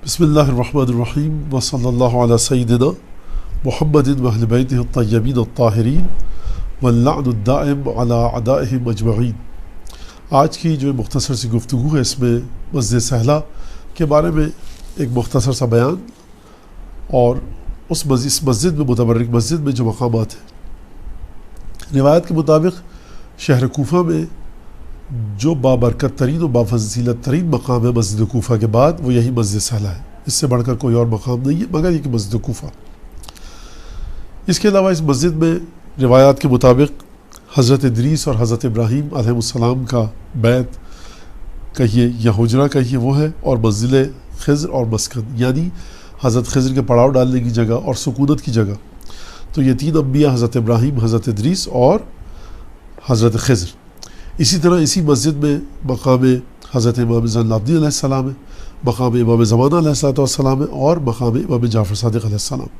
بسم اللہ الرحمن الرحیم وصلی اللہ علی سیدنا محمد واہل بیتہ الطیبین الطاہرین واللعن الدائم علی اعدائہم اجمعین۔ آج کی جو مختصر سی گفتگو ہے اس میں مسجد سہلہ کے بارے میں ایک مختصر سا بیان اور اس مسجد میں متبرک مسجد میں جو مقامات ہیں۔ روایت کے مطابق شہر کوفہ میں جو بابرکت ترین و بافضیلت ترین مقام ہے مسجد کوفہ کے بعد وہ یہی مسجد سہلہ ہے۔ اس سے بڑھ کر کوئی اور مقام نہیں ہے مگر یہ کہ مسجد کوفہ۔ اس کے علاوہ اس مسجد میں روایات کے مطابق حضرت ادریس اور حضرت ابراہیم علیہ السلام کا بیت کہیے یا حجرہ کہیے وہ ہے، اور منزل خضر اور مسکن یعنی حضرت خضر کے پڑاؤ ڈالنے کی جگہ اور سکونت کی جگہ۔ تو یہ تین انبیاء حضرت ابراہیم، حضرت ادریس اور حضرت خضر۔ اسی طرح اسی مسجد میں مقام حضرت امام زین العابدین علیہ السلام ہے، مقام امام زمانہ علیہ السلام ہے، اور مقام امام جعفر صادق علیہ السلام،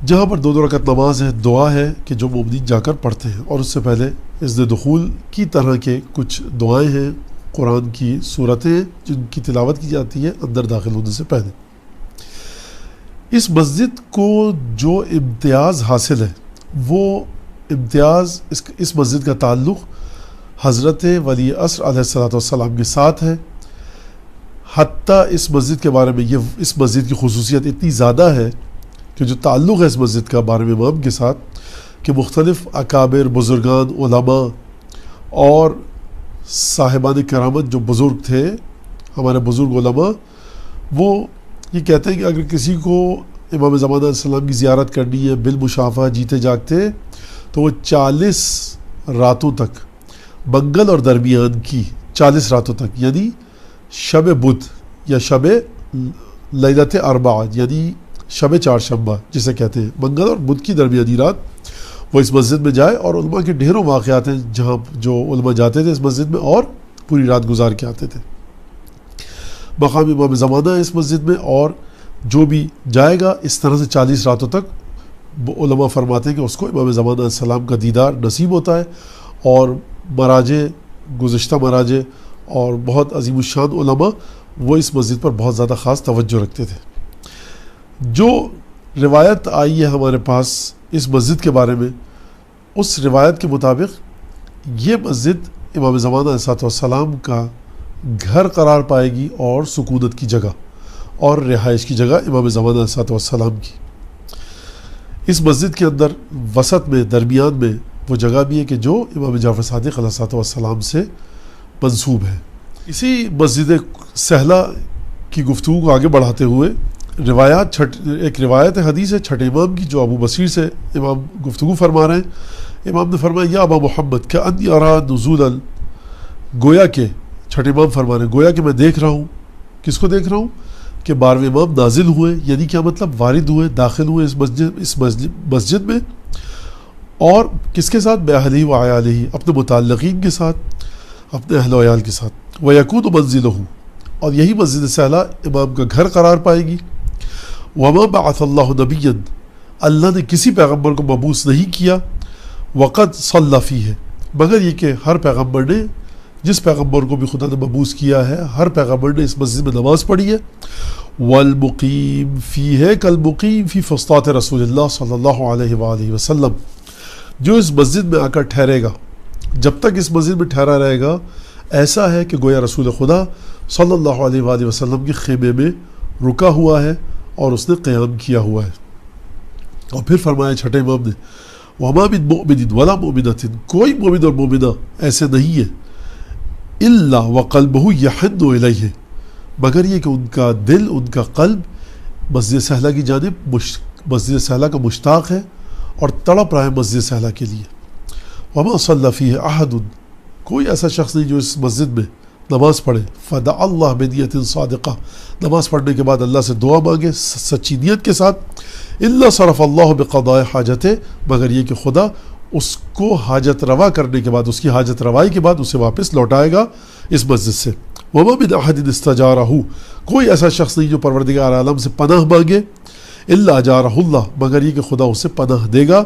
جہاں پر دو رکعت نماز ہے، دعا ہے کہ جو مومنین جا کر پڑھتے ہیں، اور اس سے پہلے اذن دخول کی طرح کے کچھ دعائیں ہیں، قرآن کی صورتیں جن کی تلاوت کی جاتی ہے اندر داخل ہونے سے پہلے۔ اس مسجد کو جو امتیاز حاصل ہے وہ امتیاز اس مسجد کا تعلق حضرت ولی عصر علیہ السلام کے ساتھ ہے۔ حتیٰ اس مسجد کے بارے میں اس مسجد کی خصوصیت اتنی زیادہ ہے کہ جو تعلق ہے اس مسجد کا بارے میں امام کے ساتھ کہ مختلف اکابر، بزرگان، علماء اور صاحبان کرامت جو بزرگ تھے، ہمارے بزرگ علماء، وہ یہ کہتے ہیں کہ اگر کسی کو امام زمانہ علیہ السلام کی زیارت کرنی ہے بالمشافہہ جیتے جاگتے تو وہ 40 راتوں تک، منگل اور درمیان کی 40 راتوں تک، یعنی شب بدھ یا شب لیلۃ اربعہ یعنی شب چہارشنبہ جسے کہتے ہیں، منگل اور بدھ کی درمیانی رات وہ اس مسجد میں جائے، اور علماء کے ڈھیروں واقعات ہیں جہاں جو علماء جاتے تھے اس مسجد میں اور پوری رات گزار کے آتے تھے۔ مقام امام زمانہ ہے اس مسجد میں، اور جو بھی جائے گا اس طرح سے 40 راتوں تک علماء فرماتے ہیں کہ اس کو امام زمانہ علیہ السلام کا دیدار نصیب ہوتا ہے، اور مراجع، گزشتہ مراجع اور بہت عظیم الشان علماء وہ اس مسجد پر بہت زیادہ خاص توجہ رکھتے تھے۔ جو روایت آئی ہے ہمارے پاس اس مسجد کے بارے میں، اس روایت کے مطابق یہ مسجد امام زمانہ علیہ السلام کا گھر قرار پائے گی، اور سکونت کی جگہ اور رہائش کی جگہ امام زمانہ علیہ السلام کی۔ اس مسجد کے اندر وسط میں، درمیان میں وہ جگہ بھی ہے کہ جو امام جعفر صادق علیہ السلام سے منسوب ہے۔ اسی مسجد سہلہ کی گفتگو کو آگے بڑھاتے ہوئے ایک روایت حدیث ہے چھٹے امام کی جو ابو بصیر سے امام گفتگو فرما رہے ہیں۔ امام نے فرمایا یا ابا محمد کأنی ارا نزولا، گویا کہ چھٹے امام فرما رہے ہیں گویا کہ میں دیکھ رہا ہوں، کس کو دیکھ رہا ہوں کہ 12ویں امام نازل ہوئے، یعنی کیا مطلب وارد ہوئے، داخل ہوئے اس مسجد میں، اور کس کے ساتھ؟ بأہلہ وعیالہ، اپنے متعلقین کے ساتھ، اپنے اہل و عیال کے ساتھ، ویکون منزلہ، اور یہی مسجد سہلہ امام کا گھر قرار پائے گی۔ وما بعث اللہ نبیا، اللہ نے کسی پیغمبر کو مبعوث نہیں کیا، وقد صلی فیہ، مگر یہ کہ ہر پیغمبر نے، جس پیغمبر کو بھی خدا نے مبعوث کیا ہے، ہر پیغمبر نے اس مسجد میں نماز پڑھی ہے۔ والمقیم فیہ کالمقیم فی فسطاط رسول اللہ صلی اللہ علیہ وآلہ وسلم، جو اس مسجد میں آ کر ٹھہرے گا، جب تک اس مسجد میں ٹھہرا رہے گا، ایسا ہے کہ گویا رسول خدا صلی اللہ علیہ وآلہ وسلم کے خیمے میں رکا ہوا ہے اور اس نے قیام کیا ہوا ہے۔ اور پھر فرمایا چھٹے امام نے وما من مؤمن ولا مؤمنۃ، کوئی مومن اور مومنہ ایسے نہیں ہے الا وقلبہ یحن الیہ، مگر یہ کہ ان کا دل، ان کا قلب مسجد سہلہ کی جانب، مسجد سہلہ کا مشتاق ہے اور تڑپ رہا ہے مسجد سہلہ کے لیے۔ وما صلی فیہ احد، کوئی ایسا شخص نہیں جو اس مسجد میں نماز پڑھے، فدع اللہ بنیت صادقہ، نماز پڑھنے کے بعد اللہ سے دعا مانگے سچی نیت کے ساتھ، الا صرف اللہ بقضاء حاجتہ، مگر یہ کہ خدا اس کو حاجت روا کرنے کے بعد، اس کی حاجت روائی کے بعد اسے واپس لوٹائے گا اس مسجد سے۔ وما من احد استجارہ، کوئی ایسا شخص نہیں جو پروردگار عالم سے پناہ مانگے، الا اجارہ اللہ، مگر یہ کہ خدا اسے پناہ دے گا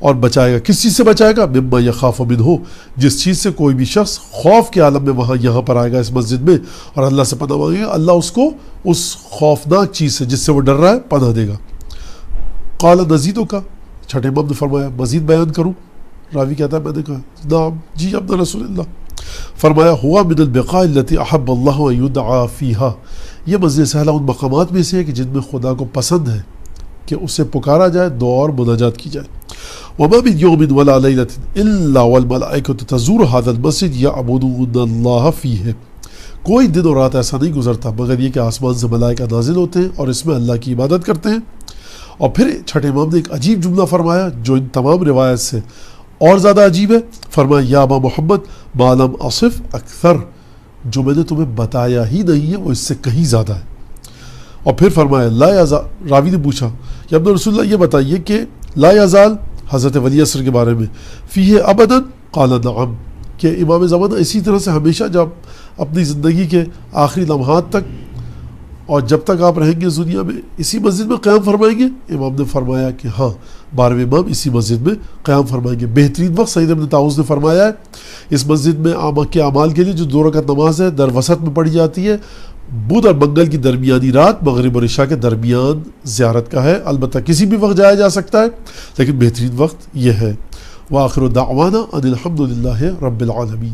اور بچائے گا. کس چیز سے بچائے گا؟ مما یخاف منہ، جس چیز سے کوئی بھی شخص خوف کے عالم میں وہاں یہاں پر آئے گا اس مسجد میں اور اللہ سے پناہ مانگے گا، اللہ اس کو اس خوفناک چیز سے جس سے وہ ڈر رہا ہے پناہ دے گا. قال نزیدو کا، چھٹے امام نے فرمایا مزید بیان کروں؟ راوی کہتا ہے میں نے کہا نعم جی ابن رسول اللہ. فرمایا ہوا من البقاء التي احب اللہ ان يدعى فيها، یہ مسجد سہلہ ان مقامات میں سے ہے کہ جن میں خدا کو پسند ہے کہ اسے پکارا جائے، دعا اور مناجات کی جائے. وما من يوم ولا ليلة الا والملائكة تزور هذا المسجد يعبدون الله فيه، کوئی دن اور رات ایسا نہیں گزرتا مگر یہ کہ آسمان سے ملائکہ نازل ہوتے ہیں اور اس میں اللہ کی عبادت کرتے ہیں. اور پھر چھٹے امام نے ایک عجیب جملہ فرمایا جو ان تمام روایت سے اور زیادہ عجیب ہے. فرمایا یا ابا محمد ما لم اصف اکثر، جو میں نے تمہیں بتایا ہی نہیں ہے وہ اس سے کہیں زیادہ ہے. اور پھر فرمایا لا یزال، راوی نے پوچھا یا ابن رسول اللہ یہ بتائیے کہ لا یزال حضرت ولی عصر کے بارے میں فیہ ابدا، قال نعم، کہ امام زمانہ اسی طرح سے ہمیشہ جب اپنی زندگی کے آخری لمحات تک اور جب تک آپ رہیں گے اس دنیا میں اسی مسجد میں قیام فرمائیں گے؟ امام نے فرمایا کہ ہاں 12ویں امام اسی مسجد میں قیام فرمائیں گے. بہترین وقت سعید بن طاؤس نے فرمایا ہے اس مسجد میں کے اعمال کے لیے جو 2 رکعت نماز ہے در وسط میں پڑھی جاتی ہے، بدھ اور منگل کی درمیانی رات مغرب اور عشاء کے درمیان زیارت کا ہے. البتہ کسی بھی وقت جایا جا سکتا ہے لیکن بہترین وقت یہ ہے. وآخر دعوانا ان الحمد للہ رب العالمین.